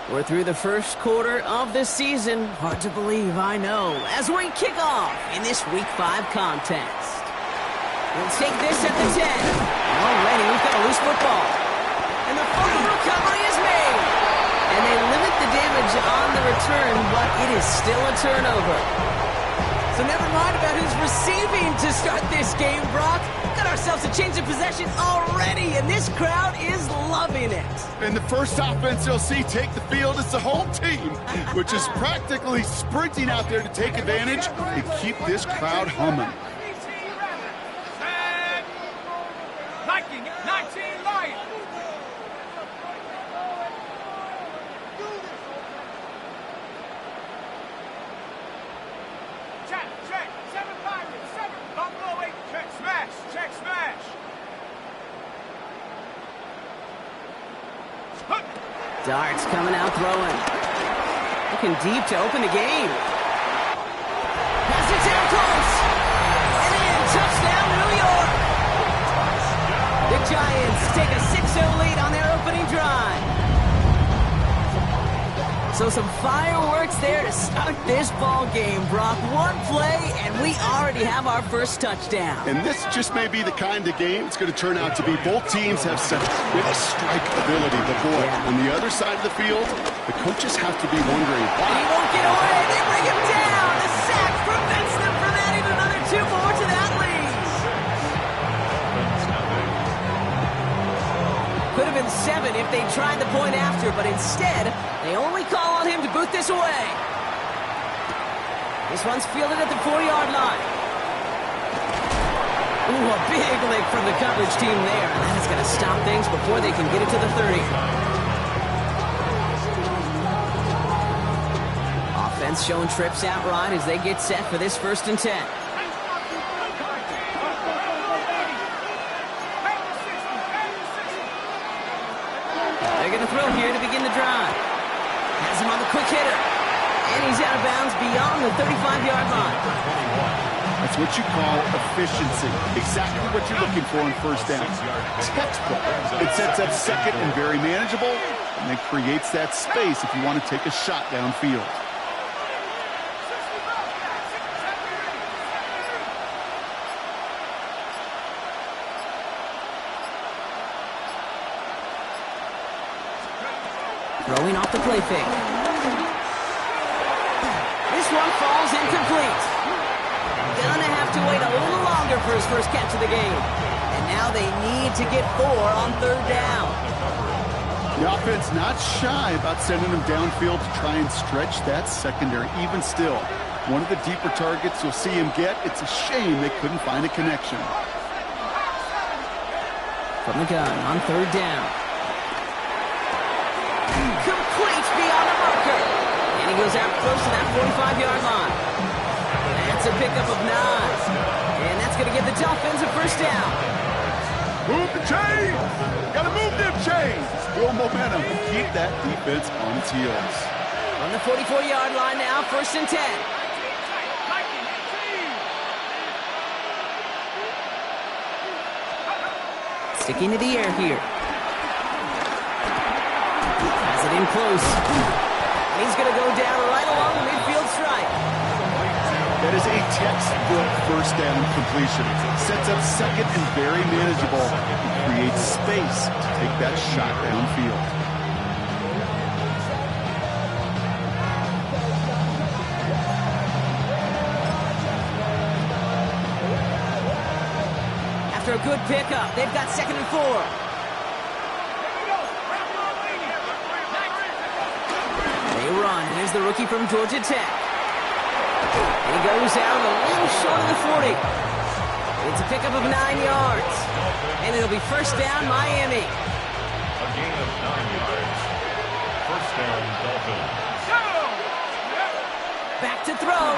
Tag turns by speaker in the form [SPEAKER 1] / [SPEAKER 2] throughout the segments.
[SPEAKER 1] We're through the first quarter of the season. Hard to believe, I know, as we kick off in this Week 5 contest. We'll take this at the 10. Already, we've got a loose football. And the fumble recovery is made. And they limit the damage on the return, but it is still a turnover. So never mind about who's receiving to start this game, Brock. Got ourselves a change of possession already, and this crowd is loving it.
[SPEAKER 2] And the first offense you'll see take the field is the home team, which is practically sprinting out there to take advantage and keep this crowd humming.
[SPEAKER 3] 19 Lions. Check. 7 Pirates. 7 Buffalo 8. Check smash.
[SPEAKER 1] Darts coming out throwing. Looking deep to open the game. Pass it down close. And in, touchdown New York. The Giants take a 6-0 lead on their opening drive. So some fireworks there to start this ball game, Brock. One play, and we already have our first touchdown.
[SPEAKER 2] And this just may be the kind of game it's going to turn out to be. Both teams have such quick strike ability, but boy, on the other side of the field, the coaches have to be wondering why.
[SPEAKER 1] He won't get away. They bring him down. The sack prevents them from adding another 2 more to that lead. Could have been 7 if they tried the point after, but instead, they only call on him to boot this away. This one's fielded at the 4-yard line. Ooh, a big lick from the coverage team there, and that is going to stop things before they can get it to the 30. Offense showing trips out right as they get set for this 1st and 10. They're going to throw here to begin the drive. Has him on the quick hitter. And he's out of bounds beyond the 35-yard line.
[SPEAKER 2] That's what you call efficiency. Exactly what you're looking for on 1st down. Textbook. It sets up 2nd and very manageable, and it creates that space if you want to take a shot downfield.
[SPEAKER 1] Throwing off the play fake. This one falls incomplete. Gonna have to wait a little longer for his first catch of the game. And now they need to get 4 on 3rd down.
[SPEAKER 2] The offense not shy about sending them downfield to try and stretch that secondary. Even still, one of the deeper targets you'll see him get. It's a shame they couldn't find a connection.
[SPEAKER 1] From the gun on 3rd down. Complete beyond the marker. And he goes out close to that 45-yard line. That's a pickup of 9. And that's going to give the Dolphins a 1st down.
[SPEAKER 2] Move the chains! Gotta move them chains! Build momentum and keep that defense on its heels.
[SPEAKER 1] On the 44-yard line now, 1st and 10. Sticking to the air here. Has it in close. He's going to go down right along the midfield stripe.
[SPEAKER 2] That is a textbook 1st down completion. Sets up 2nd and very manageable. And creates space to take that shot downfield.
[SPEAKER 1] After a good pickup, they've got 2nd and 4. Run. Here's the rookie from Georgia Tech. And he goes out a little short of the 40. It's a pickup of 9 yards. And it'll be 1st down, Miami.
[SPEAKER 4] A gain of 9 yards. 1st down, Dolphins.
[SPEAKER 1] Back to throw.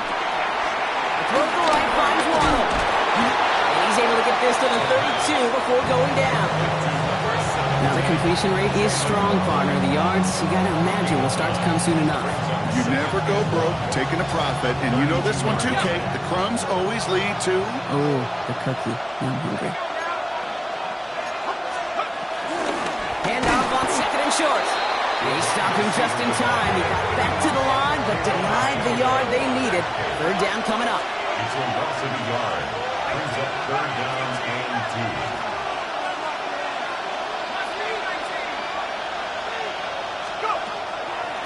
[SPEAKER 1] The throw to the right finds Waddle. And he's able to get this to the 32 before going down. Now the completion rate is strong, partner. The yards, you got to imagine, will start to come soon enough.
[SPEAKER 2] You never go broke taking a profit, and you know this one too, Kate. The crumbs always lead to...
[SPEAKER 1] Oh, the cookie. I'm hungry. Handoff on 2nd and short. They stopped him just in time. He got back to the line, but denied the yard they needed. Third down coming up.
[SPEAKER 4] It's a loss of a yard. Brings up third down and 2.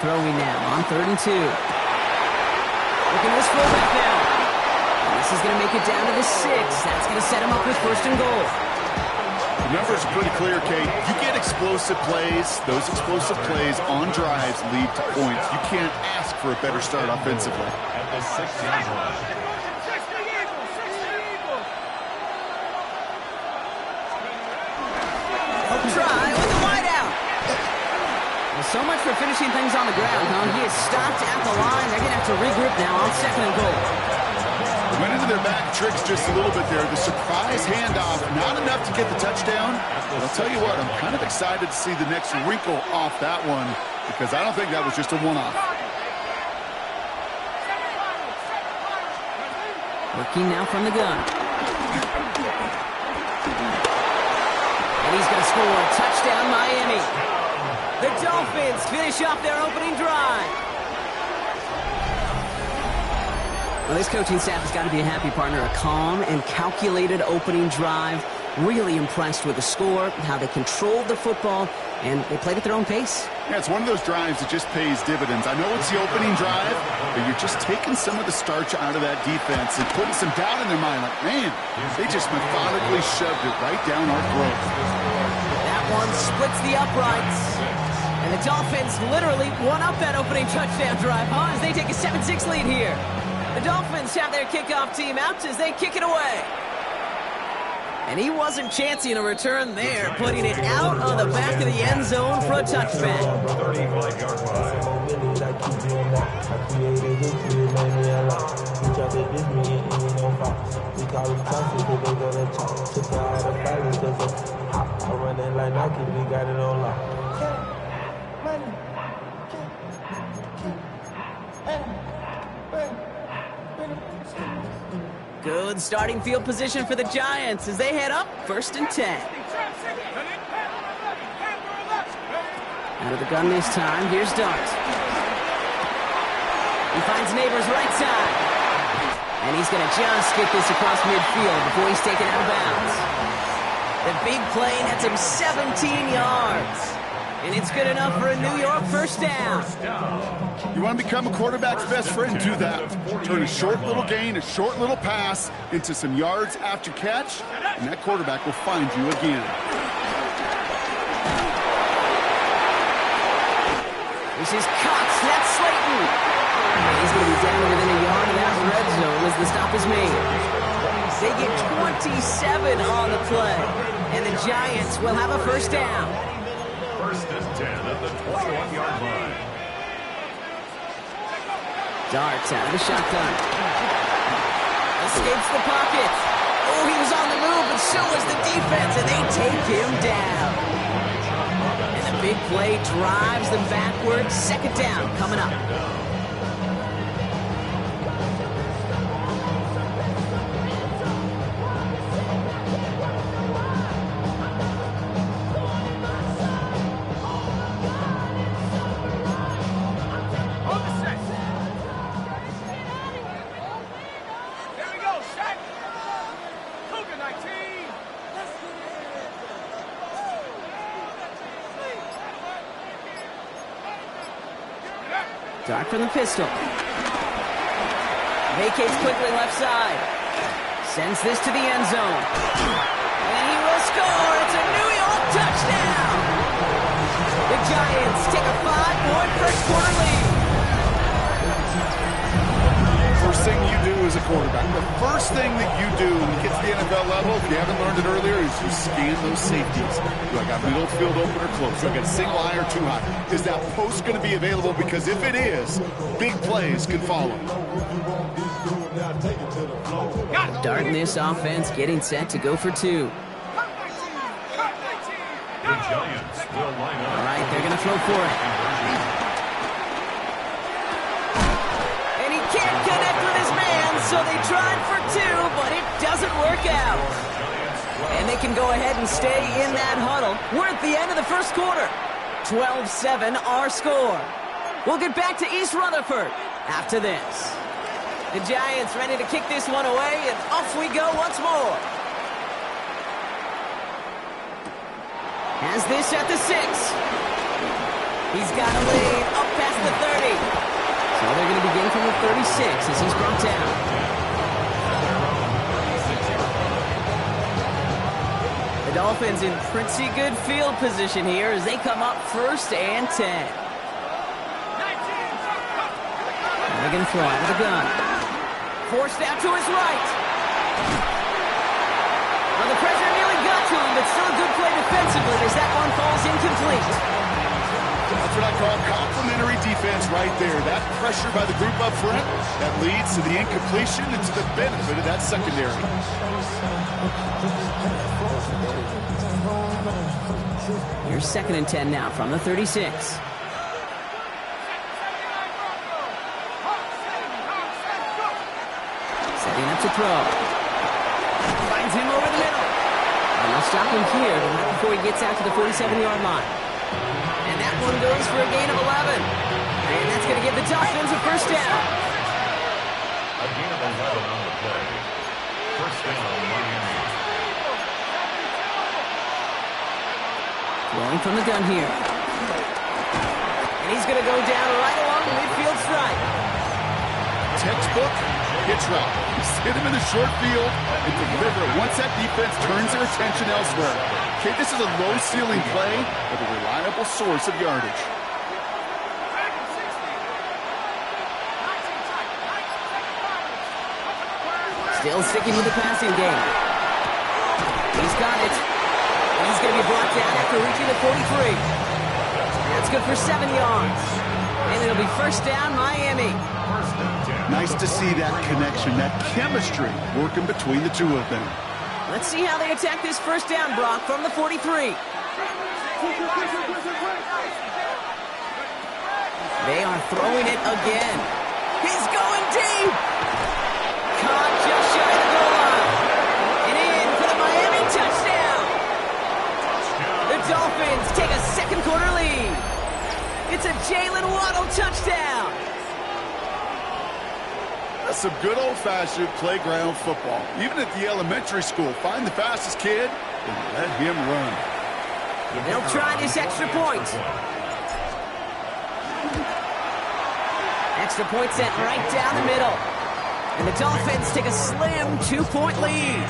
[SPEAKER 1] Throwing now on 3rd and 2. Looking at his fullback now. And this is going to make it down to the 6. That's going to set him up with 1st and goal.
[SPEAKER 2] The numbers are pretty clear, Kate. You get explosive plays. Those explosive plays on drives lead to points. You can't ask for a better start offensively.
[SPEAKER 4] At the 6-yard line.
[SPEAKER 1] Try with the wide out. Well, so much for finishing things on the ground, huh? He is stopped at the line. They're going to have to regroup now on 2nd and goal.
[SPEAKER 2] They went into their back tricks just a little bit there. The surprise handoff, not enough to get the touchdown. But I'll tell you what, I'm kind of excited to see the next wrinkle off that one because I don't think that was just a one-off.
[SPEAKER 1] Working now from the gun. And he's going to score a touchdown, Miami. The Dolphins finish off their opening drive. Well, this coaching staff has got to be a happy partner. A calm and calculated opening drive. Really impressed with the score, how they controlled the football, and they played at their own pace.
[SPEAKER 2] Yeah, it's one of those drives that just pays dividends. I know it's the opening drive, but you're just taking some of the starch out of that defense and putting some doubt in their mind. Like, man, they just methodically shoved it right down our throat.
[SPEAKER 1] That one splits the uprights. And the Dolphins literally won up that opening touchdown drive, huh? As they take a 7-6 lead here. The Dolphins have their kickoff team out as they kick it away. And he wasn't chancing a return there, putting it out on the back of the end zone for a touchback.
[SPEAKER 4] 35-yard line.
[SPEAKER 1] Good starting field position for the Giants as they head up 1st and 10. Out of the gun this time, here's Dart. He finds Neighbors right side. And he's going to just get this across midfield before he's taken out of bounds. The big play nets him 17 yards. And it's good enough for a New York first down.
[SPEAKER 2] You want to become a quarterback's best friend? Do that. Turn a short little gain, a short little pass into some yards after catch, and that quarterback will find you again.
[SPEAKER 1] This is Cox. That's Slayton. And he's going to be down within a yard of that red zone as the stop is made. They get 27 on the play, and the Giants will have a first down.
[SPEAKER 4] 1st and 10 at the 21-yard line.
[SPEAKER 1] Darts out of the shotgun. Escapes the pocket. Oh, he was on the move, but so was the defense, and they take him down. And the big play drives them backwards. 2nd down coming up. Dart from the pistol. Vacates quickly left side. Sends this to the end zone. And he will score. It's a New York touchdown. The Giants take a 5-point first quarter lead.
[SPEAKER 2] First thing you do as a quarterback, the first thing that you do when you get to the NFL level, if you haven't learned it earlier, is you scan those safeties. Do I got middle field open or close? Do I got a single eye or too high? Is that post going to be available? Because if it is, big plays can follow.
[SPEAKER 1] Dart in this offense, getting set to go for 2.
[SPEAKER 4] The Giants will line up.
[SPEAKER 1] All right, they're going to throw for it. And he can't connect with his man, so they tried for 2, but it doesn't work out. And they can go ahead and stay in that huddle. We're at the end of the first quarter. 12-7 our score. We'll get back to East Rutherford after this. The Giants ready to kick this one away, and off we go once more. Has this at the 6. He's got a lead up past the 30. So they're going to begin from the 36 as he's brought down. The Dolphins in pretty good field position here as they come up 1st and 10. Megan Fly with a gun. Forced out to his right. Well, the pressure nearly got to him, but still a good play defensively as that one falls incomplete.
[SPEAKER 2] That's what I call complimentary defense right there. That pressure by the group up front, that leads to the incompletion and to the benefit of that secondary.
[SPEAKER 1] Here's 2nd and 10 now from the 36. Setting up to throw. Finds him over the middle. And they'll stop him here, but not before he gets out to the 47-yard line. And that one goes for a gain of 11. And that's going to give the Dolphins a 1st down.
[SPEAKER 4] A gain of 11 on the play. 1st down, Miami.
[SPEAKER 1] Rolling from the gun here. And he's going to go down right along the midfield stripe.
[SPEAKER 2] Textbook hitch route. Just hit him in the short field and deliver it once that defense turns their attention elsewhere. Okay, this is a low-ceiling play, but a reliable source of yardage.
[SPEAKER 1] Still sticking with the passing game. He's got it. He's going to be brought down after reaching the 43. That's good for 7 yards. And it'll be 1st down, Miami.
[SPEAKER 2] Nice to see that connection, that chemistry working between the two of them.
[SPEAKER 1] Let's see how they attack this 1st down, Brock, from the 43. They are throwing it again. He's going deep. Caught just shy of the goal line. And in for the Miami touchdown. The Dolphins take a 2nd quarter lead. It's a Jalen Waddle touchdown.
[SPEAKER 2] That's some good old-fashioned playground football. Even at the elementary school, find the fastest kid and let him run.
[SPEAKER 1] They'll try this extra point. Extra point sent right down the middle. And the Dolphins take a slim 2-point lead.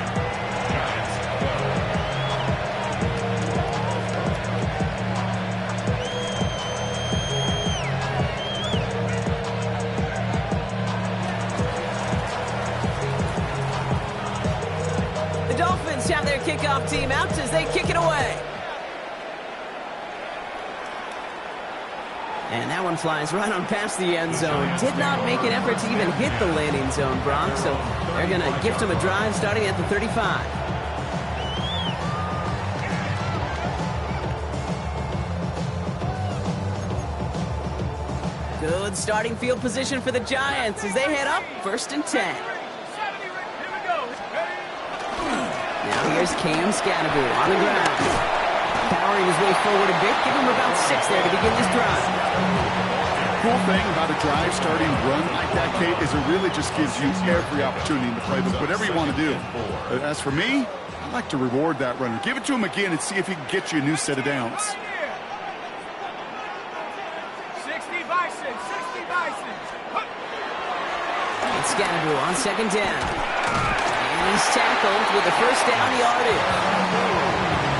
[SPEAKER 1] The Dolphins have their kickoff team out as they kick it away. And that one flies right on past the end zone. Did not make an effort to even hit the landing zone, Brock. So they're going to gift him a drive starting at the 35. Good starting field position for the Giants as they head up 1st and 10. Now here's Cam Scatterby on the ground. Powering his way forward a bit. Give him about 6 there to begin this drive.
[SPEAKER 2] Cool thing about a drive starting run like that, Kate, is it really just gives you every opportunity in the playbook, whatever you want to do. As for me, I like to reward that runner. Give it to him again and see if he can get you a new set of downs.
[SPEAKER 3] 60 Bison, 60 Bison.
[SPEAKER 1] It's Scatterby on 2nd down. And he's tackled with the 1st down yardage.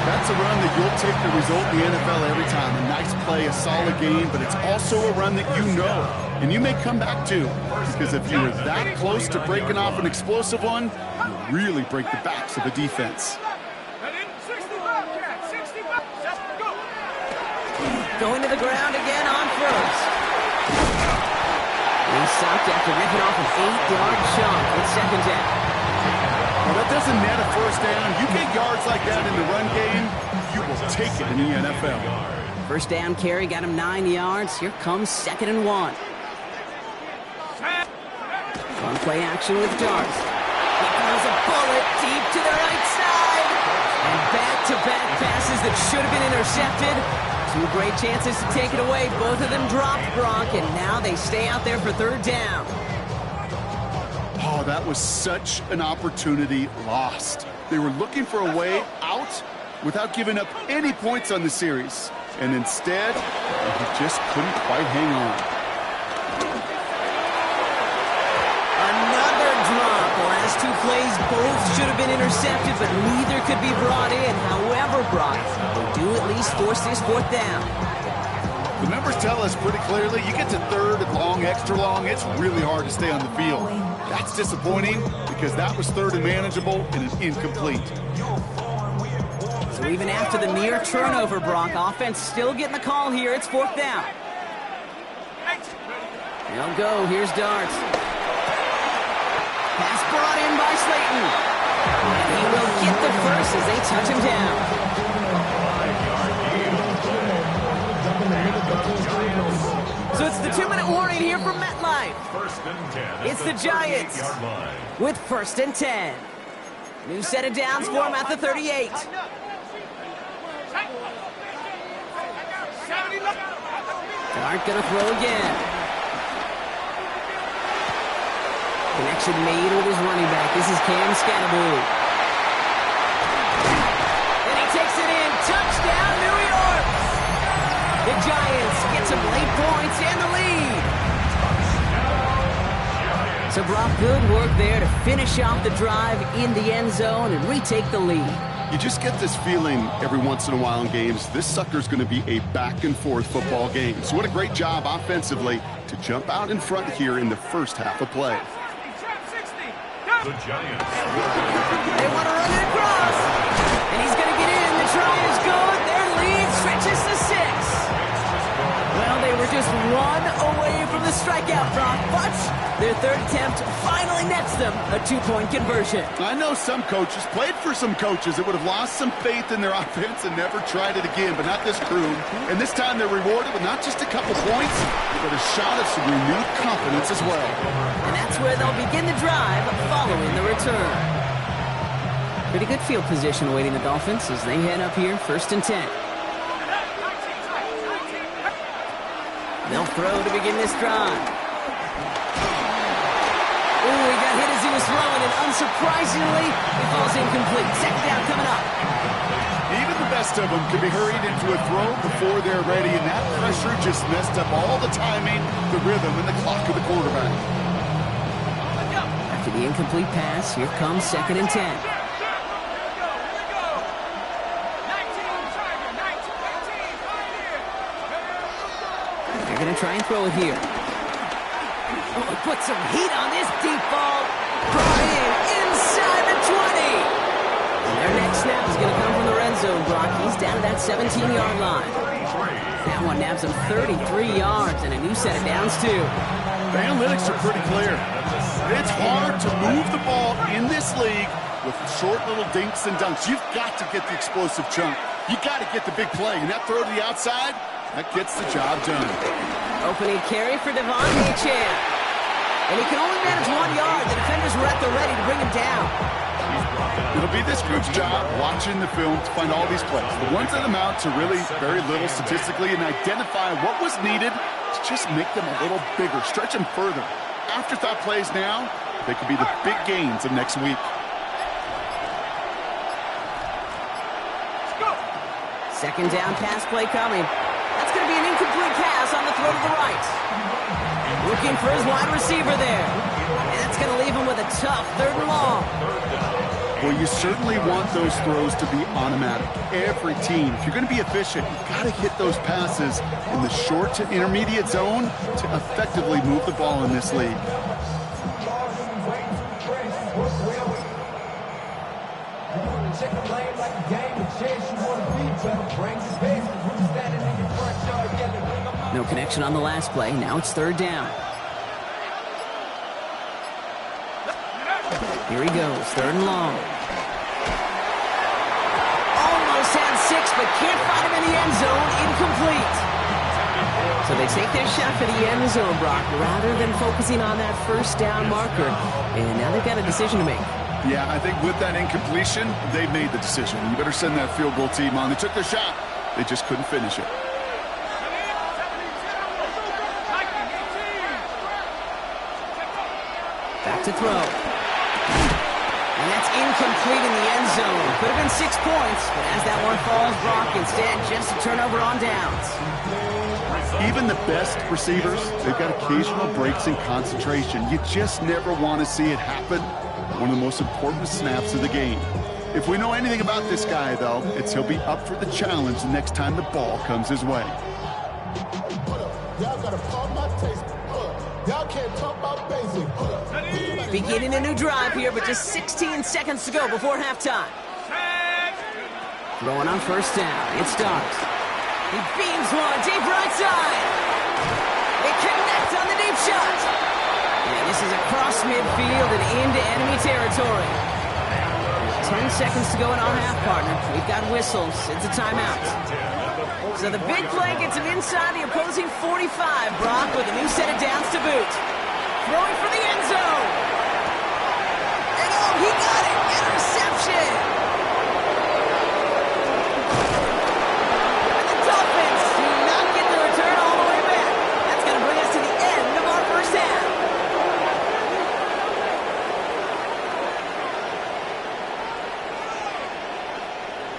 [SPEAKER 2] That's a run that you'll take the result in the NFL every time. A nice play, a solid game, but it's also a run that you know, and you may come back to. Because if you were that close to breaking off an explosive one, you really break the backs of the defense.
[SPEAKER 1] Going to the ground again on 1st. He's stopped after ripping off an 8-yard chunk with 2nd down.
[SPEAKER 2] Well, that doesn't net a 1st down. You get yards like that in the run game, you will take it in the NFL.
[SPEAKER 1] 1st down carry got him 9 yards. Here comes 2nd and 1. Fun play action with Darts. He throws a bullet deep to the right side. And back-to-back passes that should have been intercepted Two great chances to take it away. Both of them dropped, Gronk, and now they stay out there for third down.
[SPEAKER 2] Oh, that was such an opportunity lost. They were looking for a way out without giving up any points on the series. And instead, he just couldn't quite hang on.
[SPEAKER 1] Another drop. Last two plays, both should have been intercepted, but neither could be brought in. However, Brock, they do at least force this fourth down.
[SPEAKER 2] The numbers tell us pretty clearly, you get to third and long, extra long, it's really hard to stay on the field. That's disappointing because that was third and manageable and an incomplete.
[SPEAKER 1] So even after the near turnover, Brock, offense still getting the call here. It's fourth down. They'll go. Here's Darts. Pass brought in by Slayton. And he will get the first as they touch him down. So it's the 2-minute warning here from MetLife. It's the Giants with 1st and 10. New set of downs for him at the 38. Dart gonna throw again. Connection made with his running back. This is Cam Scatterbury. And he takes it in. Touchdown, New York! The Giants get some late points and the lead. So Brock, good work there to finish off the drive in the end zone and retake the lead.
[SPEAKER 2] You just get this feeling every once in a while in games, this sucker's going to be a back-and-forth football game. So what a great job offensively to jump out in front here in the first half of play.
[SPEAKER 4] The Giants.
[SPEAKER 1] They want to run it across. And he's going to get in. The try is good. Their lead stretches to 6. Well, they were just one away from the strikeout, Brock, but their third attempt finally nets them a 2-point conversion.
[SPEAKER 2] I know some coaches, played for some coaches that would have lost some faith in their offense and never tried it again, but not this crew. And this time they're rewarded with not just a couple points, but a shot of some renewed confidence as well.
[SPEAKER 1] And that's where they'll begin the drive following the return. Pretty good field position awaiting the Dolphins as they head up here, 1st and 10. They'll throw to begin this drive. Oh, he got hit as he was throwing, and unsurprisingly, it falls incomplete. Second down coming up.
[SPEAKER 2] Even the best of them can be hurried into a throw before they're ready, and that pressure just messed up all the timing, the rhythm, and the clock of the quarterback.
[SPEAKER 1] After the incomplete pass, here comes 2nd and 10. They're going to try and throw it here. Oh, put some heat on this deep ball. Brought in inside the 20. And their next snap is going to come from the red zone, Brock. He's down to that 17-yard line. That one nabs him 33 yards and a new set of downs, too.
[SPEAKER 2] The analytics are pretty clear. It's hard to move the ball in this league with short little dinks and dunks. You've got to get the explosive chunk. You got to get the big play. And that throw to the outside, that gets the job done.
[SPEAKER 1] Opening carry for Devontae Chan. And he can only manage 1 yard. The defenders were at the ready to bring him down.
[SPEAKER 2] It'll be this group's job watching the film to find all these plays. The ones that amount to really very little statistically and identify what was needed to just make them a little bigger, stretch them further. Afterthought plays now, they could be the big gains of next week.
[SPEAKER 1] Second down pass play coming. That's going to be an incomplete pass on the throw to the right. Looking for his wide receiver there. And that's going to leave him with a tough 3rd and long.
[SPEAKER 2] Well, you certainly want those throws to be automatic. Every team, if you're going to be efficient, you've got to hit those passes in the short to intermediate zone to effectively move the ball in this league.
[SPEAKER 1] No connection on the last play. Now it's 3rd down. Here he goes, 3rd and long. Almost had 6, but can't find him in the end zone. Incomplete. So they take their shot for the end zone, Brock, rather than focusing on that 1st down marker. And now they've got a decision to make.
[SPEAKER 2] Yeah, I think with that incompletion, they've made the decision. You better send that field goal team on. They took their shot. They just couldn't finish it.
[SPEAKER 1] Back to throw. And that's incomplete in the end zone. Could have been 6 points, but as that one falls, Brock, instead just a turnover on downs.
[SPEAKER 2] Even the best receivers, they've got occasional breaks in concentration. You just never want to see it happen. One of the most important snaps of the game. If we know anything about this guy, though, it's he'll be up for the challenge the next time the ball comes his way.
[SPEAKER 1] Beginning a new drive here, but just 16 seconds to go before halftime. Throwing on first down. It starts. He beams one deep right side. They connect on the deep shot. And this is across midfield and into enemy territory. 10 seconds to go in our half, partner. We've got whistles. It's a timeout. So the big play gets him inside the opposing 45, Brock, with a new set of downs to boot. Throwing for the end zone. And oh, he got it. Interception. And the Dolphins do not get the return all the way back. That's going to bring us to the end of our first half.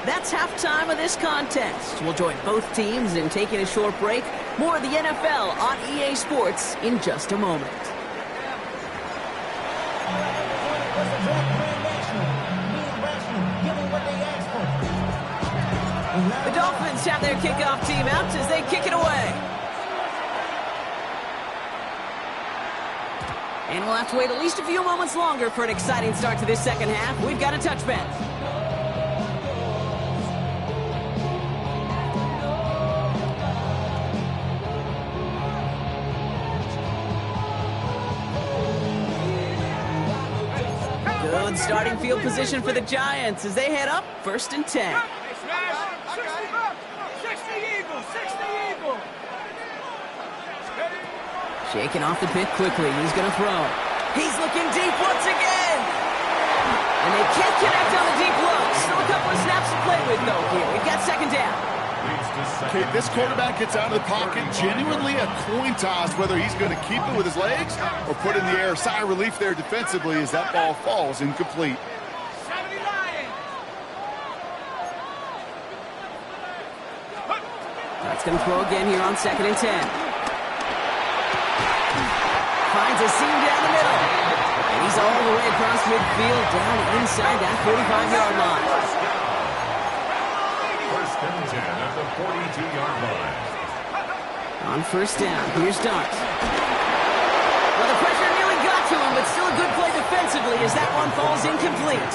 [SPEAKER 1] That's halftime of this contest. We'll join both teams in taking a short break. More of the NFL on EA Sports in just a moment. The Dolphins have their kickoff team out as they kick it away. And we'll have to wait at least a few moments longer for an exciting start to this second half. We've got a touchback. Good starting field position for the Giants as they head up 1st and 10.
[SPEAKER 3] 60 Eagle.
[SPEAKER 1] Shaking off the pick quickly. He's going to throw. He's looking deep once again. And they can't connect on the deep look. Still a couple of snaps to play with, though, here. We've got second down.
[SPEAKER 2] Okay, this quarterback gets out of the pocket, genuinely a coin toss whether he's going to keep it with his legs or put in the air. Sigh of relief there defensively as that ball falls incomplete.
[SPEAKER 3] 70 Lions.
[SPEAKER 1] That's going to throw again here on 2nd and 10. Finds a seam down the middle. And he's all the way across midfield down inside that 45-yard line.
[SPEAKER 4] 1st and 10 at the 42-yard line.
[SPEAKER 1] On first down, here's Dart. Well, the pressure nearly got to him, but still a good play defensively as that one falls incomplete.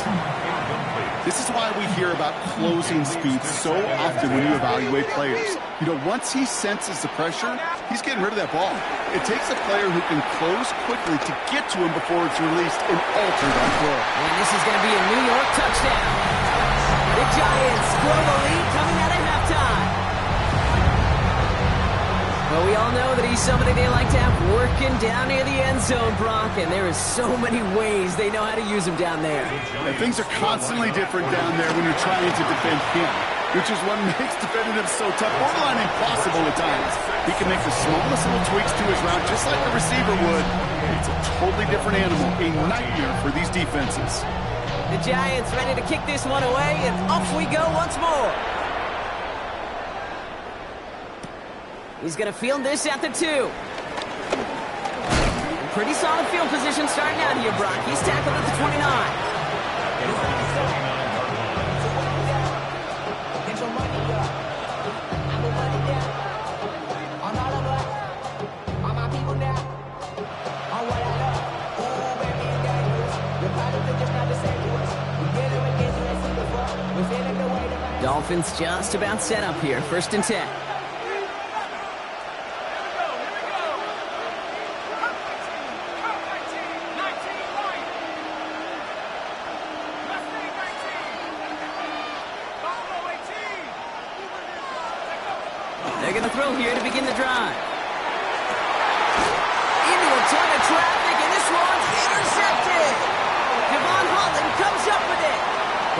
[SPEAKER 2] This is why we hear about closing speed so often when you evaluate players. You know, once he senses the pressure, he's getting rid of that ball. It takes a player who can close quickly to get to him before it's released and altered on throw.
[SPEAKER 1] And this is going to be a New York touchdown. The Giants grow the lead coming out of halftime. Well, we all know that he's somebody they like to have working down near the end zone, Brock, and there is so many ways they know how to use him down there.
[SPEAKER 2] And things are constantly different down there when you're trying to defend him, which is what makes defending him so tough, borderline impossible at times. He can make the smallest little tweaks to his route just like a receiver would. It's a totally different animal, a nightmare for these defenses.
[SPEAKER 1] The Giants ready to kick this one away, and off we go once more. He's going to field this at the 2. Pretty solid field position starting out here, Brock. He's tackled at the 29. Dolphins just about set up here. 1st and 10. They're going to throw here to begin the drive. Into a ton of traffic, and this one's intercepted. Devon Holland comes up with it.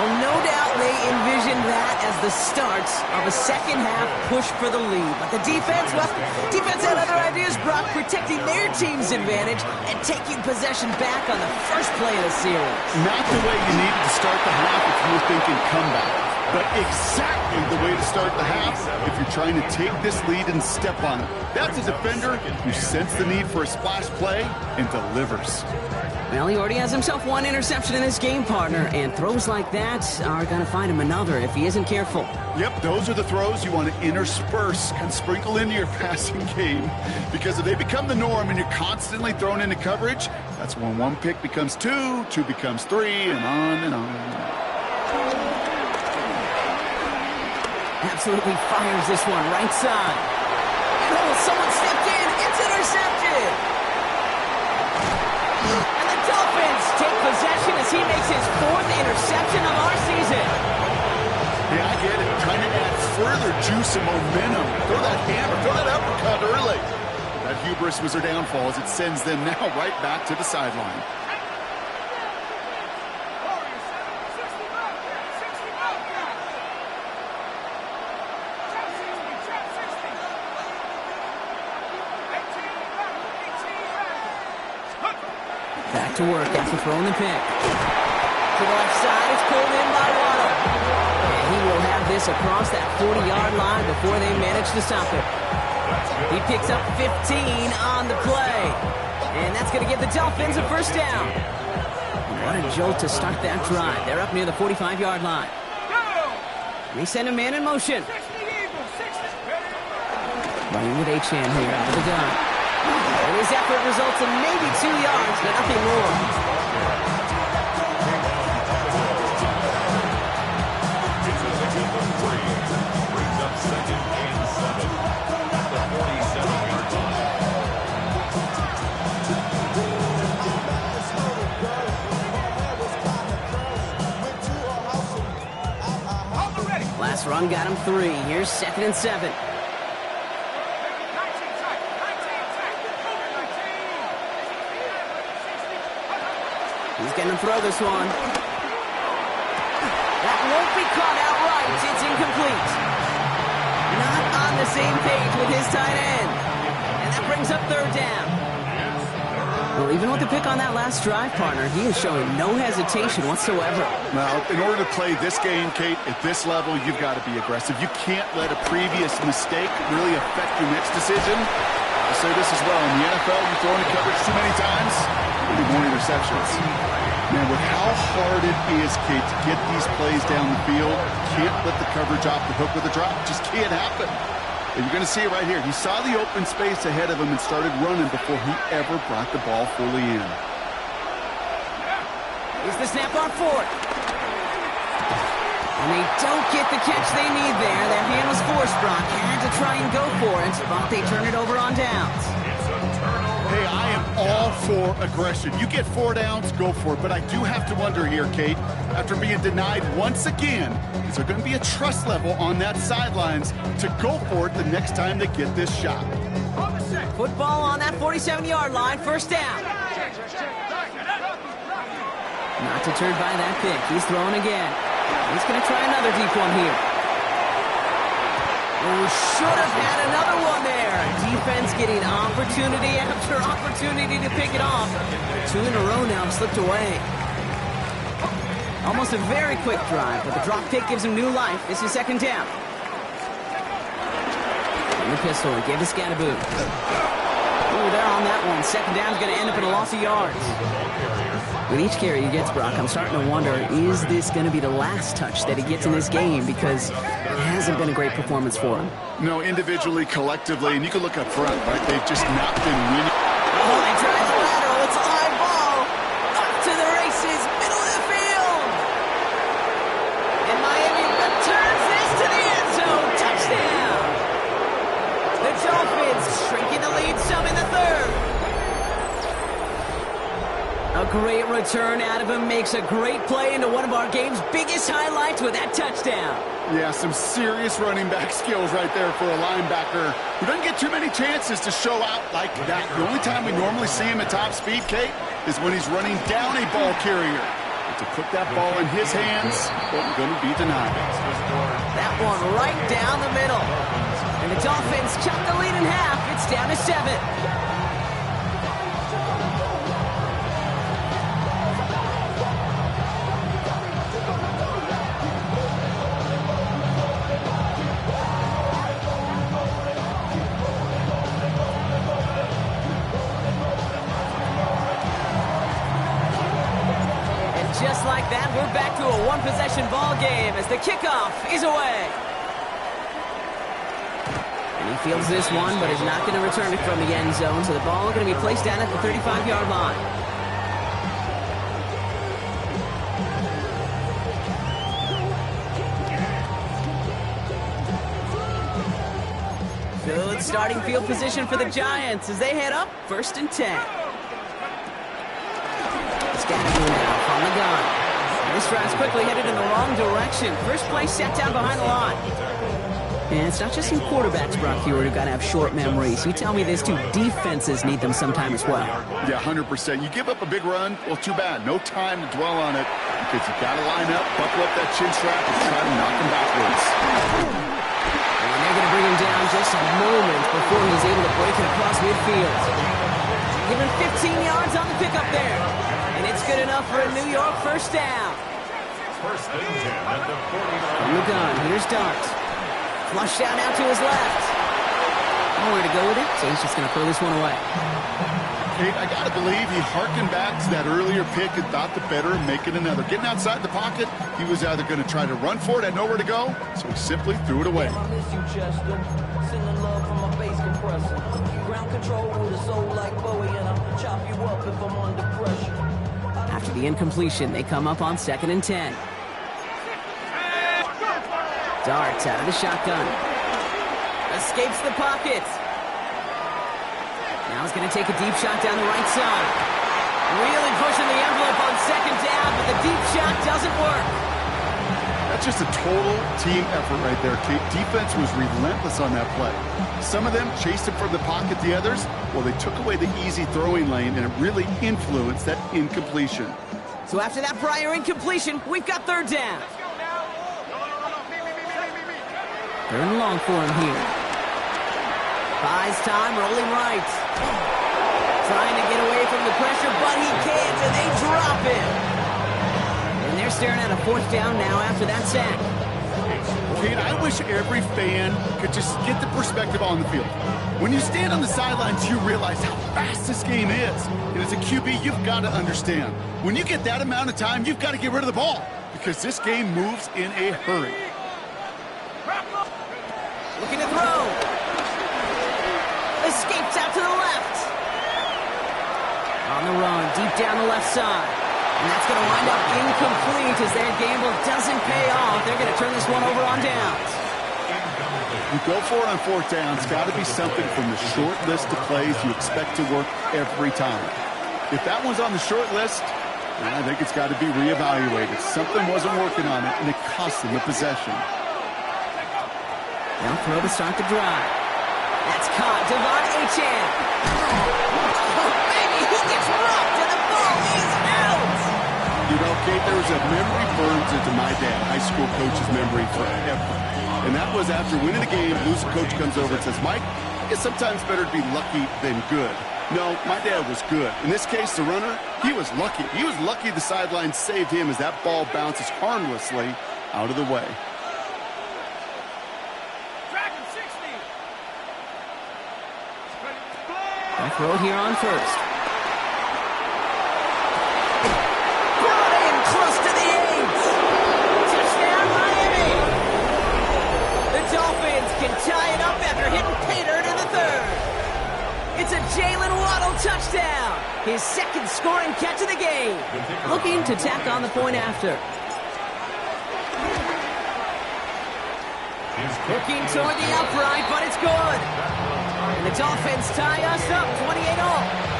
[SPEAKER 1] Well, no doubt they envisioned that as the start of a second-half push for the lead. But the defense, well, defense had other ideas, Brock, protecting their team's advantage and taking possession back on the first play of the series.
[SPEAKER 2] Not the way you needed to start the half if you were thinking comeback, but exactly the way to start the half if you're trying to take this lead and step on it. That's a defender who sensed the need for a splash play and delivers.
[SPEAKER 1] Well, he already has himself one interception in this game, partner, and throws like that are going to find him another if he isn't careful.
[SPEAKER 2] Yep, those are the throws you want to intersperse and sprinkle into your passing game, because if they become the norm and you're constantly thrown into coverage, that's when one pick becomes two, two becomes three, and on and on.
[SPEAKER 1] Absolutely fires this one right side. Oh, someone stepped in. It's intercepted. And the Dolphins take possession as he makes his fourth interception of our season.
[SPEAKER 2] Yeah, I get it. Trying to add further juice and momentum. Throw that hammer, throw that uppercut early. That hubris was their downfall as it sends them now right back to the sideline.
[SPEAKER 1] Back to work after throwing the pick. To the left side, it's pulled in by Waddle. And he will have this across that 40-yard line before they manage to stop it. He picks up 15 on the play. And that's going to give the Dolphins a first down. What a jolt to start that drive. They're up near the 45-yard line. They send a man in motion. Running with H-Man here out of the gun. And his effort results in maybe 2 yards, but nothing more.
[SPEAKER 4] Brings up 2nd and 7 at the 47-yard line.
[SPEAKER 1] Last run got him 3. Here's 2nd and 7. He's going to throw this one. That won't be caught outright. It's incomplete. Not on the same page with his tight end. And that brings up 3rd down. Well, even with the pick on that last drive, partner, he is showing no hesitation whatsoever.
[SPEAKER 2] Now, in order to play this game, Kate, at this level, you've got to be aggressive. You can't let a previous mistake really affect your next decision. I'll say this as well. In the NFL, you throw into coverage too many times, there'll be more interceptions. Man, with how hard it is, Kate, to get these plays down the field, can't let the coverage off the hook with a drop. Just can't happen. And you're going to see it right here. He saw the open space ahead of him and started running before he ever brought the ball fully in.
[SPEAKER 1] Here's the snap on 4th. And they don't get the catch they need there. Their hand was forced, Brock. Had to try and go for it, but they turn it over on downs.
[SPEAKER 2] Hey, I am all for aggression. You get 4 downs, go for it. But I do have to wonder here, Kate, after being denied once again, is there going to be a trust level on that sidelines to go for it the next time they get this shot?
[SPEAKER 1] Football on that 47-yard line, 1st down. Not deterred by that pick. He's throwing again. He's going to try another deep one here. Oh, should have had another one there. Defense getting opportunity after opportunity to pick it off. 2 in a row now slipped away. Almost a very quick drive, but the drop pick gives him new life. This is 2nd down. And the pistol, he gave to Scatterboot. Oh, they're on that one. 2nd down is going to end up in a loss of yards. With each carry he gets, Brock, I'm starting to wonder, is this going to be the last touch that he gets in this game? Because it hasn't been a great performance for him.
[SPEAKER 2] No, individually, collectively, and you can look up front, right? They've just not been winning.
[SPEAKER 1] Oh, they try the lateral. It's a high ball. Up to the races, middle of the field. And Miami returns this to the end zone. Touchdown. The Dolphins shrinking the lead some in the 3rd. A great return out of him, makes a great play into one of our game's biggest highlights with that touchdown.
[SPEAKER 2] Yeah, some serious running back skills right there for a linebacker who doesn't get too many chances to show out like that. The only time we normally see him at top speed, Kate, is when he's running down a ball carrier. To put that ball in his hands, wasn't going to be denied.
[SPEAKER 1] That one right down the middle. And the Dolphins cut the lead in half. It's down to 7. Just like that, we're back to a one-possession ball game as the kickoff is away. And he fields this one, but is not going to return it from the end zone, so the ball is going to be placed down at the 35-yard line. Good starting field position for the Giants as they head up 1st and 10. Scattergoon now from the gun. And this drive's quickly headed in the wrong direction. First play set down behind the line. And it's not just in quarterbacks, Brock Hewitt, who've got to have short memories. You tell me this too, defenses need them sometime as well.
[SPEAKER 2] Yeah, 100%. You give up a big run, well, too bad. No time to dwell on it because you've got to line up, buckle up that chin strap, and try to knock him backwards.
[SPEAKER 1] And they're going to bring him down just a moment before he's able to break it across midfield. Give him 15 yards on the pickup there. And it's good enough for a New York first down.
[SPEAKER 4] First and 10 at the 49.
[SPEAKER 1] From the gun, here's Dart. Flush down out to his left. Nowhere to go with it, so he's just going to throw this one away.
[SPEAKER 2] Kate, I got to believe he harkened back to that earlier pick and thought the better of making another. Getting outside the pocket, he was either going to try to run for it, had nowhere to go, so he simply threw it away.
[SPEAKER 5] I miss you, Chester. Sending love from my bass compressor. Ground control with a soul like Bowie, and I'll chop you up if I'm under pressure.
[SPEAKER 1] After the incompletion, they come up on 2nd and 10. Dart out of the shotgun. Escapes the pocket. Now he's going to take a deep shot down the right side. Really pushing the envelope on 2nd down, but the deep shot doesn't work.
[SPEAKER 2] That's just a total team effort right there, Kate. Defense was relentless on that play. Some of them chased him from the pocket. The others, well, they took away the easy throwing lane, and it really influenced that incompletion.
[SPEAKER 1] So after that prior incompletion, we've got 3rd down. 3rd and long for him here. Buys time, rolling right. Trying to get away from the pressure, but he can't, and they drop him. And they're staring at a 4th down now after that sack.
[SPEAKER 2] Kate, I wish every fan could just get the perspective on the field. When you stand on the sidelines, you realize how fast this game is. And as a QB, you've got to understand. When you get that amount of time, you've got to get rid of the ball because this game moves in a hurry.
[SPEAKER 1] Looking to throw. Escapes out to the left. On the run, deep down the left side. And that's going to wind up incomplete as their gamble doesn't pay off. They're going to turn this one over on downs.
[SPEAKER 2] You go for it on 4th down. It's got to be something from the short list of plays you expect to work every time. If that one's on the short list, I think it's got to be reevaluated. Something wasn't working on it, and it cost them the possession.
[SPEAKER 1] Now throw to start the drive. That's caught. Devon Achane. Oh, baby, he gets rocked, and the ball is out.
[SPEAKER 2] You know, Kate, there was a memory burns into my dad, high school coach's memory forever. And that was after winning the game, losing coach comes over and says, Mike, I guess sometimes better to be lucky than good. No, my dad was good. In this case, the runner, he was lucky. He was lucky the sideline saved him as that ball bounces harmlessly out of the way.
[SPEAKER 1] Back row here on 1st. Brought in close to the 8. Touchdown, Miami. The Dolphins can tie it up after hitting pay dirt in the 3rd. It's a Jalen Waddle touchdown. His 2nd scoring catch of the game. Looking to tack on the point after. Looking toward the upright, but it's good. And the Dolphins tie us up 28-all.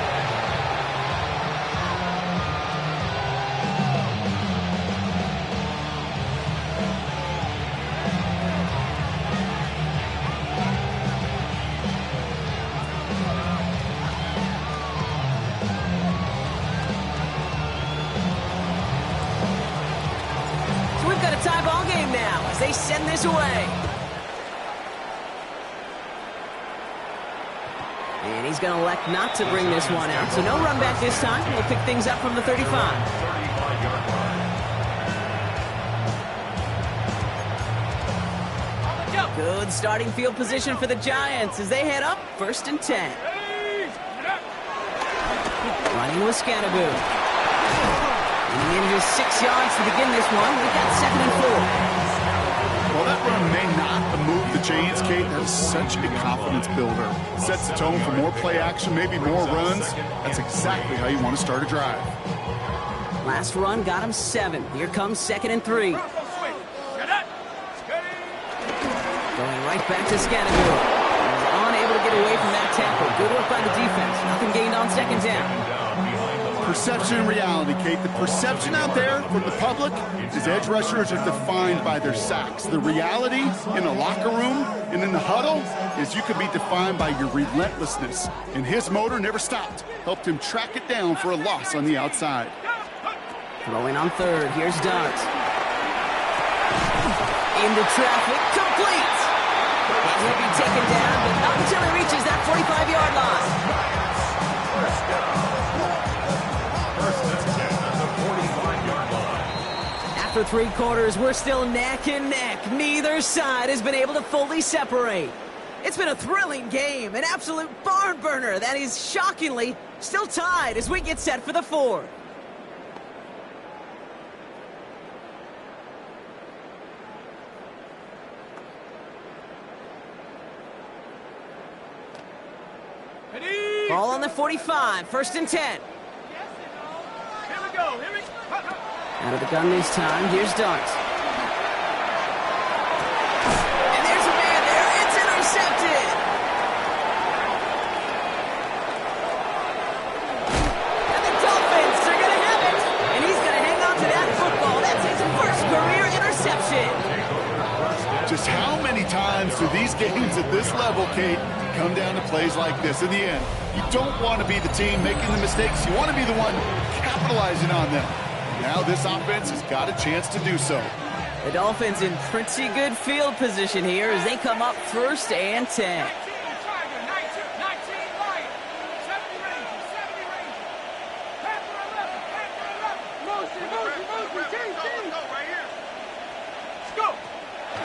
[SPEAKER 1] they send this away. And he's going to elect not to bring this one out. So no run back this time. We'll pick things up from the 35.
[SPEAKER 4] 35-yard line.
[SPEAKER 1] Good starting field position for the Giants as they head up 1st and 10. Running with Scannaboo. In just 6 yards to begin this one. We've got 2nd and 4.
[SPEAKER 2] Well, that run may not move the chains, Kate. That is such a confidence builder. Sets the tone for more play action, maybe more runs. That's exactly how you want to start a drive.
[SPEAKER 1] Last run got him 7. Here comes 2nd and 3. Going right back to Scannaboo. He's unable to get away from that tackle. Good work by the defense. Nothing gained on 2nd down.
[SPEAKER 2] Perception and reality, Kate. The perception out there from the public is edge rushers are defined by their sacks. The reality in the locker room and in the huddle is you could be defined by your relentlessness. And his motor never stopped. Helped him track it down for a loss on the outside.
[SPEAKER 1] Throwing on 3rd. Here's Dart. Into traffic. Complete. And he'll be taken down, but not until he reaches that 45-yard line. After 3 quarters, we're still neck and neck. Neither side has been able to fully separate. It's been a thrilling game, an absolute barn burner that is shockingly still tied as we get set for the 4th. Ball on the 45, 1st and 10.
[SPEAKER 3] Here we go.
[SPEAKER 1] Out of the gun this time, here's Dart. And there's a man there, it's intercepted! And the Dolphins are going to have it! And he's going to hang on to that football. That's his first career interception!
[SPEAKER 2] Just how many times do these games at this level, Kate, come down to plays like this? In the end, you don't want to be the team making the mistakes. You want to be the one capitalizing on them. Now this offense has got a chance to do so.
[SPEAKER 1] The Dolphins in pretty good field position here as they come up 1st and 10.
[SPEAKER 3] 19 Tiger, 19 Lion, 70 Rangers, 70 Rangers. Panther 11, Motion, team. Go right here. Let's go.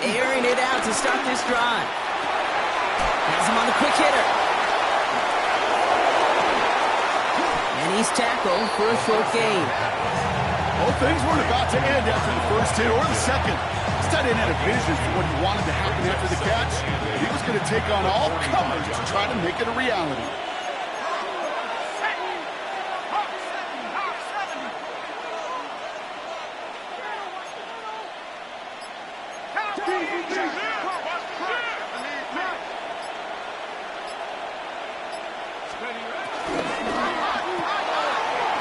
[SPEAKER 1] Airing it out to start this drive. Has him on the quick hitter. And he's tackled for a short gain.
[SPEAKER 2] Well, things weren't about to end after the 1st hit or the 2nd. This tight end had a vision for what he wanted to happen after the catch. He was going to take on all comers to try to make it a reality.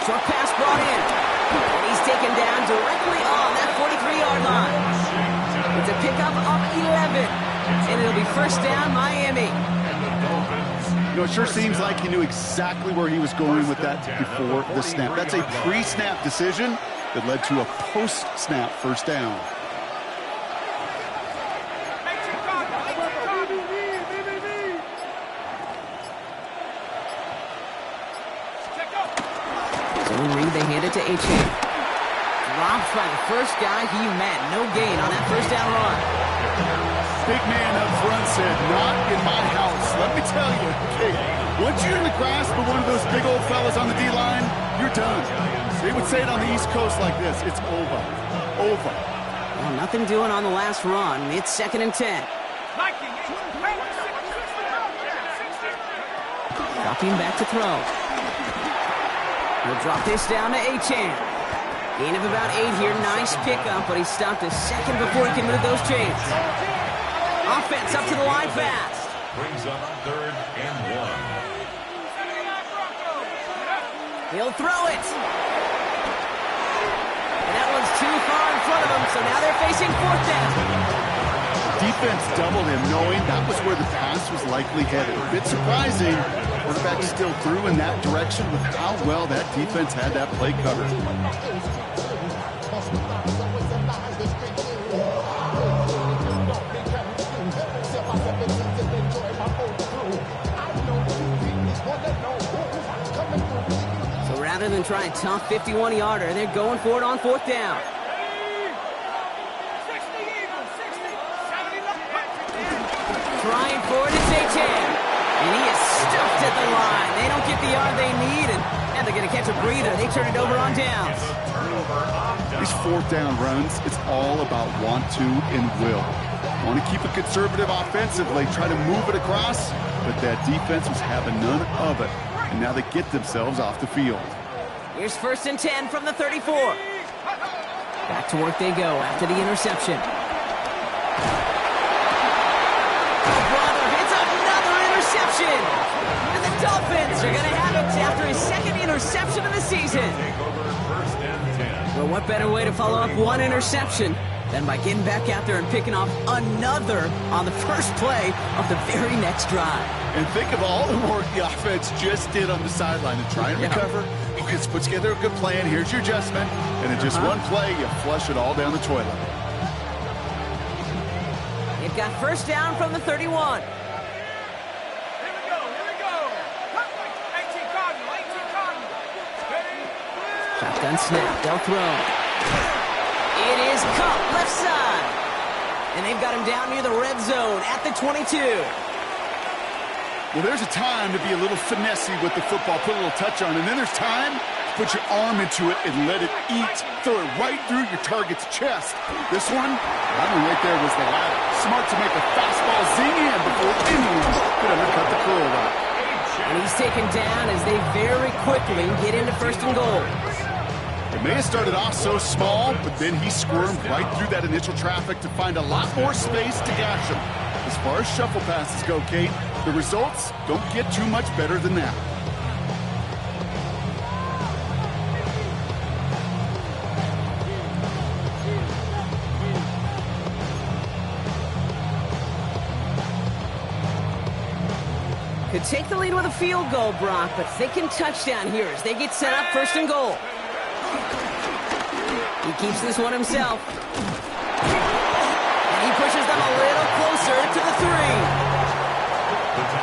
[SPEAKER 1] Short pass brought in. And he's taken down directly on that 43-yard line. It's a pickup of 11. And it'll be 1st down, Miami.
[SPEAKER 2] You know, it sure seems like he knew exactly where he was going with that before the snap. That's a pre-snap decision that led to a post-snap 1st down.
[SPEAKER 1] They hand it to H. Dropped by the first guy he met. No gain on that 1st down run.
[SPEAKER 2] Big man up front said, not in my house. Let me tell you, okay, once you're in the grasp of one of those big old fellas on the D-line, you're done. They would say it on the East Coast like this. It's over. Over.
[SPEAKER 1] Well, nothing doing on the last run. It's 2nd and 10. Dropping back to throw. He'll drop this down to Achan. Gain of about 8 here. Nice pickup, but he stopped a second before he can move those chains. Offense up to the line fast.
[SPEAKER 4] Brings up 3rd and 1.
[SPEAKER 1] He'll throw it. And that one's too far in front of him, so now they're facing 4th down.
[SPEAKER 2] Defense doubled him, knowing that was where the pass was likely headed. A bit surprising. Quarterback still threw in that direction with how well that defense had that play covered.
[SPEAKER 1] Rather than try a tough 51-yarder, they're going for it on fourth down.
[SPEAKER 3] 60 Eagles, 60, 70
[SPEAKER 1] Trying for it, it's A-10. And he is stuffed at the line. They don't get the yard they need, and they're going to catch a breather. They turn it over on downs.
[SPEAKER 2] These fourth down runs, it's all about want to and will. Want to keep it conservative offensively, try to move it across, but that defense was having none of it. And now they get themselves off the field.
[SPEAKER 1] Here's 1st and 10 from the 34. Back to work they go after the interception. It's another interception. And the Dolphins are going to have it after his second interception of the season. Well, what better way to follow up one interception than by getting back out there and picking off another on the first play of the very next drive.
[SPEAKER 2] And think of all the work the offense just did on the sideline to try and recover. Okay, let's put together a good plan. Here's your adjustment. And in just one play, you flush it all down the toilet.
[SPEAKER 1] They've got 1st down from the 31.
[SPEAKER 3] Here we go, here we go. 18 Cardinal, 18 Cardinal.
[SPEAKER 1] Shotgun snap, they'll throw. It is Cup, left side. And they've got him down near the red zone at the 22.
[SPEAKER 2] Well, there's a time to be a little finessey with the football, put a little touch on, and then there's time to put your arm into it and let it eat. Throw it right through your target's chest. This one, that one right there was the latter. Smart to make a fastball zing in before anyone could undercut the curl route.
[SPEAKER 1] And he's taken down as they very quickly get into 1st and goal.
[SPEAKER 2] It may have started off so small, but then he squirmed right through that initial traffic to find a lot more space to gash him. As far as shuffle passes go, Kate, the results don't get too much better than that.
[SPEAKER 1] Could take the lead with a field goal, Brock, but they can touchdown here as they get set up 1st and goal. He keeps this one himself. And he pushes them a little closer to the 3.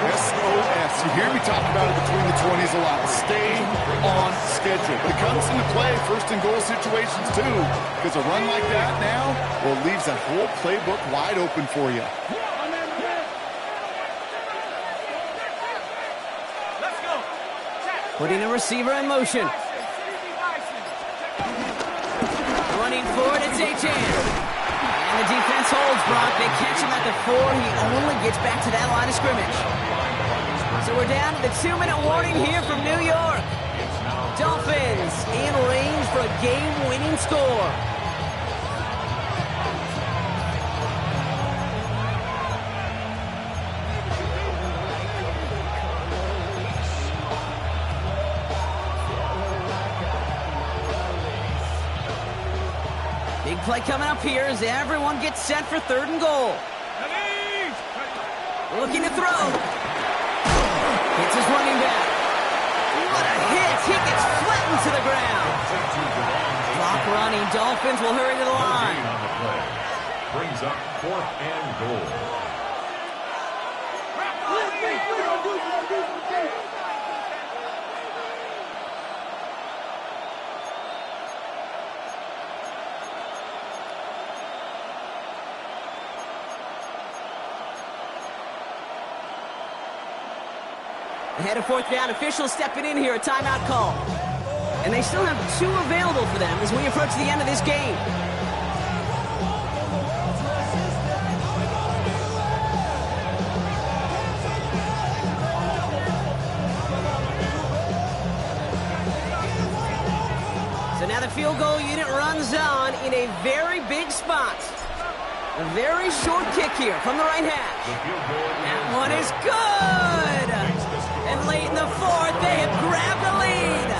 [SPEAKER 2] SOS. You hear me talk about it between the 20s a lot. Stay on schedule. But it comes into play 1st and goal situations too. Because a run like that now, well, leaves that whole playbook wide open for you.
[SPEAKER 3] Let's go.
[SPEAKER 1] Putting the receiver in motion. Running forward, it's A-10. And the defense holds, Brock. They catch him at the 4. He only gets back to that line of scrimmage. So we're down to the 2-minute warning here from New York. Dolphins in range for a game-winning score. Big play coming up here as everyone gets set for 3rd and goal. Looking to throw. Hits his running back. What a hit. He gets flattened to the ground. Clock running. Dolphins will hurry to the line.
[SPEAKER 4] Brings up 4th and goal.
[SPEAKER 1] Ahead of 4th down, officials stepping in here, a timeout call. And they still have 2 available for them as we approach the end of this game. So now the field goal unit runs on in a very big spot. A very short kick here from the right hash. That one is good. And late in the 4th, they have grabbed the lead.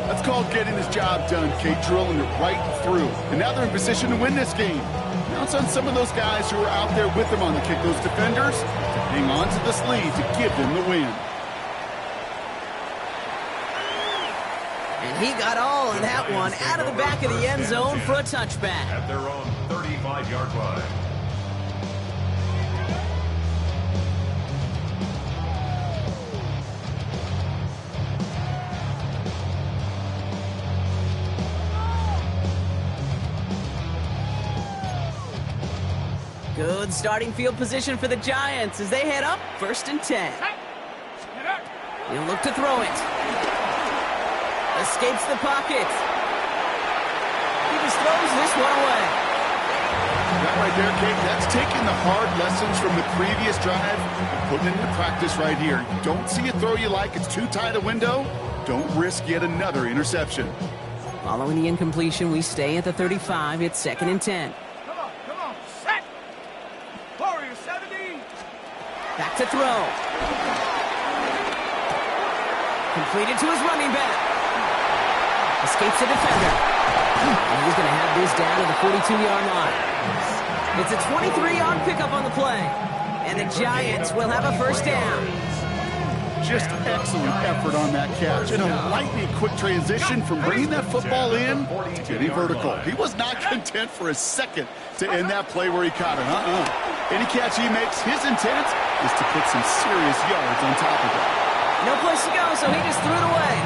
[SPEAKER 2] That's called getting his job done, Kate, drilling it right through. And now they're in position to win this game. Now it's on some of those guys who are out there with them on the kick, those defenders, to hang on to this lead to give them the win.
[SPEAKER 1] And he got all of that one out of the back of the end zone for a touchback.
[SPEAKER 4] At their own 35-yard line.
[SPEAKER 1] Good starting field position for the Giants as they head up 1st and 10. He'll look to throw it. Escapes the pocket. He just throws this one away.
[SPEAKER 2] That right there, Kate, that's taking the hard lessons from the previous drive and putting it into practice right here. You don't see a throw you like, it's too tight a window, don't risk yet another interception.
[SPEAKER 1] Following the incompletion, we stay at the 35. It's 2nd and 10.
[SPEAKER 3] Come on, set. Warrior 70.
[SPEAKER 1] Back to throw. Completed to his running back. Escapes the defender. And he's going to have this down to the 42-yard line. It's a 23-yard pickup on the play. And the Giants will have a 1st down.
[SPEAKER 2] Just excellent effort on that catch. And a lightning quick transition from bringing that football in to getting vertical. He was not content for a second to end that play where he caught it. Any catch he makes, his intent is to put some serious yards on top of it.
[SPEAKER 1] No place to go, so he just threw it away.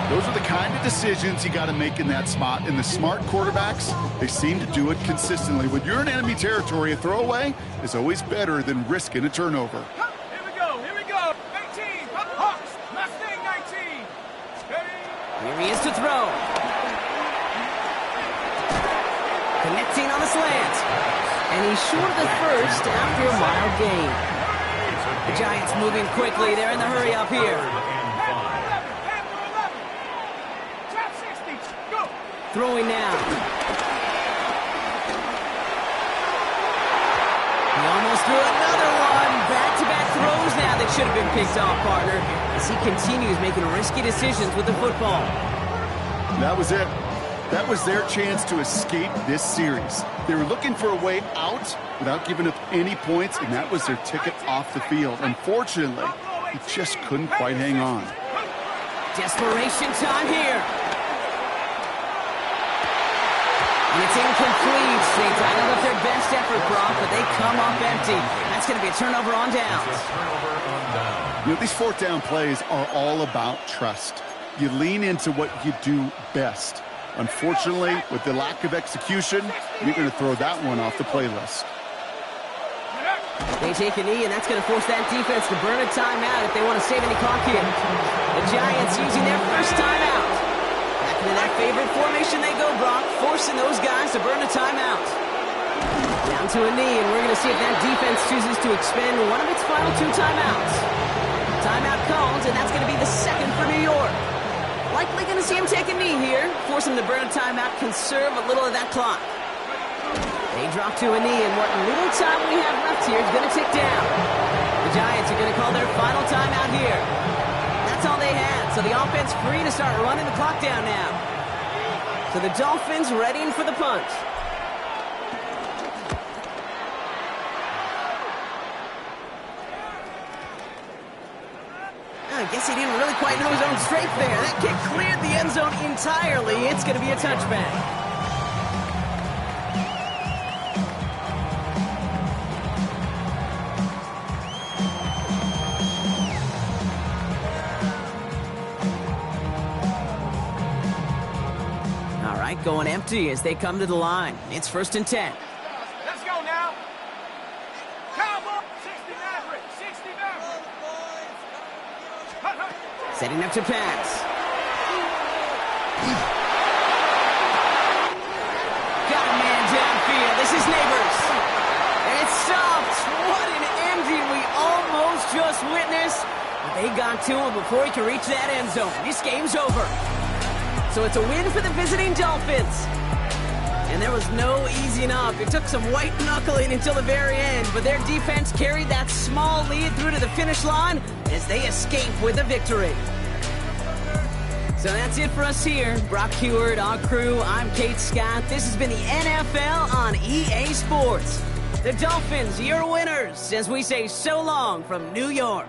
[SPEAKER 2] Those are the kind of decisions you got to make in that spot. And the smart quarterbacks, they seem to do it consistently. When you're in enemy territory, a throwaway is always better than risking a turnover.
[SPEAKER 3] Here we go. 19. Hawks. Mustang 19. Steady.
[SPEAKER 1] Here he is to throw. Connecting on the slant. And he's short of the 1st after a mild gain. The Giants moving quickly. They're in the hurry up here. Throwing now. He almost threw another one. Back-to-back throws now that should have been picked off, partner, as he continues making risky decisions with the football.
[SPEAKER 2] That was it. That was their chance to escape this series. They were looking for a way out without giving up any points, and that was their ticket off the field. Unfortunately, he just couldn't quite hang on.
[SPEAKER 1] Desperation time here. And it's incomplete. They dialed up their best effort, Brock, but they come up empty. That's going to be a turnover on downs.
[SPEAKER 2] You know, these 4th down plays are all about trust. You lean into what you do best. Unfortunately, with the lack of execution, you're going to throw that one off the playlist.
[SPEAKER 1] They take a knee, and that's going to force that defense to burn a timeout if they want to save any clock here. The Giants using their 1st timeout. Back into that favorite formation they go, Brock, forcing those guys to burn a timeout. Down to a knee, and we're going to see if that defense chooses to expend one of its final 2 timeouts. Timeout called, and that's going to be the 2nd for New York. Likely going to see him take a knee here, force him to burn a timeout, conserve a little of that clock. They drop to a knee, and what little time we have left here is going to tick down. The Giants are going to call their final timeout here. That's all they had, so the offense free to start running the clock down now. So the Dolphins readying for the punt. I guess he didn't really quite know his own strength there. That kick cleared the end zone entirely. It's going to be a touchback. All right, going empty as they come to the line. It's 1st and 10.
[SPEAKER 3] Let's go now. Cowboy. 60 Maverick. 60 Maverick.
[SPEAKER 1] Setting up to pass. Got a man downfield. This is Neighbors. And it's stopped. What an ending we almost just witnessed. But they got to him before he could reach that end zone. This game's over. So it's a win for the visiting Dolphins. And there was no easing up. It took some white knuckling until the very end, but their defense carried that small lead through to the finish line as they escape with a victory. So that's it for us here. Brock Heward, our crew, I'm Kate Scott. This has been the NFL on EA Sports. The Dolphins, your winners, as we say so long from New York.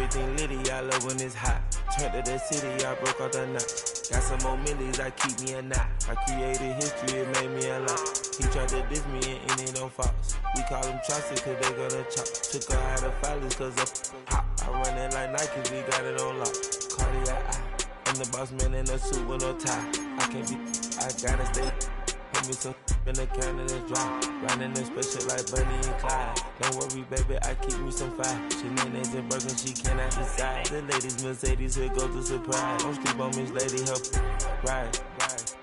[SPEAKER 6] Everything litty, I love when it's hot. Turned to the city, I broke out the knot. Got some more millies, I keep me a knot. I created history, it made me a lot. He tried to diss me and it don't false. We call them chopsticks cause they gonna chop. Took her out of filers cause of hot. I run it like Nike, we got it on lock. Cardiac eye. I'm the boss man in a suit with no tie. I can't be, I gotta stay. Put me some in the can and it's dry. Riding the special like Bunny and Clyde. Don't worry, baby, I keep me some fire. Shenanigans and Birkin, she cannot decide. The ladies Mercedes, here go to surprise. Don't sleep on Miss Lady, help ride.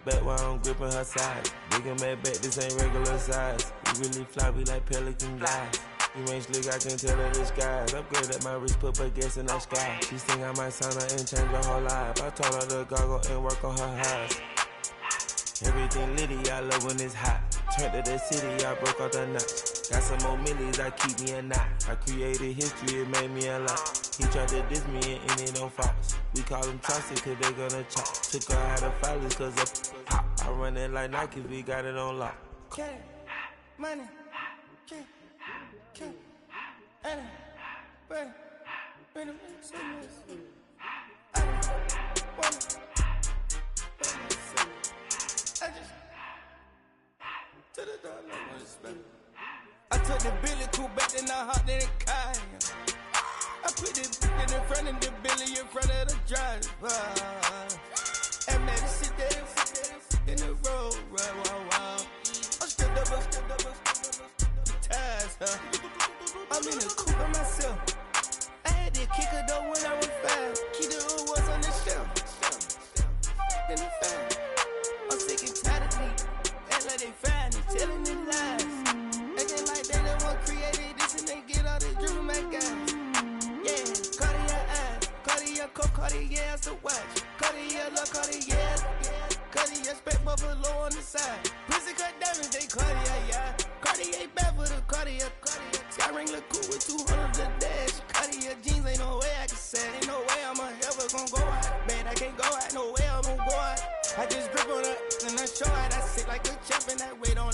[SPEAKER 6] Bet while I'm gripping her side. Big and mad bet, this ain't regular size. We really fly, we like pelican guys. You ain't slick, I can tell her disguise. Upgrade at my wrist, put baguettes in the sky. She think I might sign her and change her whole life. I told her to goggle and work on her highs. Everything litty, I love when it's hot. Turned to the city, I broke out the knot. Got some more millies, I keep me a knot. I created history, it made me a lot. He tried to diss me and it don't false. We call them chopsticks cause they gonna chop. Took her out of filers cause of hot. I run it like Nike, we got it on lock.
[SPEAKER 7] Okay, money, okay, Anna, Brandon, I took the Billy cool back, then I hopped in the car. I put the in front of the Billy in front of the driver. And made it sit there in the road, right, wow. I stepped up, the tires, I'm in the coupe by myself. I had to kick her though when I was 5. Key the was on the shelf. In the fan. I'm sick and tired of me. Act like they find it, telling me lies. Acting like they the one created this and they get all this driven my guys. Yeah, Cartier eyes, Cartier coat, Cartier ass to watch. Cartier look, Cartier, Cartier spec buffalo on the side. Pussy cut diamonds, they Cartier, yeah. Cartier bad for the Cartier. Sky ring look cool with 200 the dash. Cartier jeans, ain't no way I can say. Ain't no way I'm ever gonna go out. Man, I can't go out, no way I'm gonna go out. I just grip on her and I show her that sit like a champ and that weight on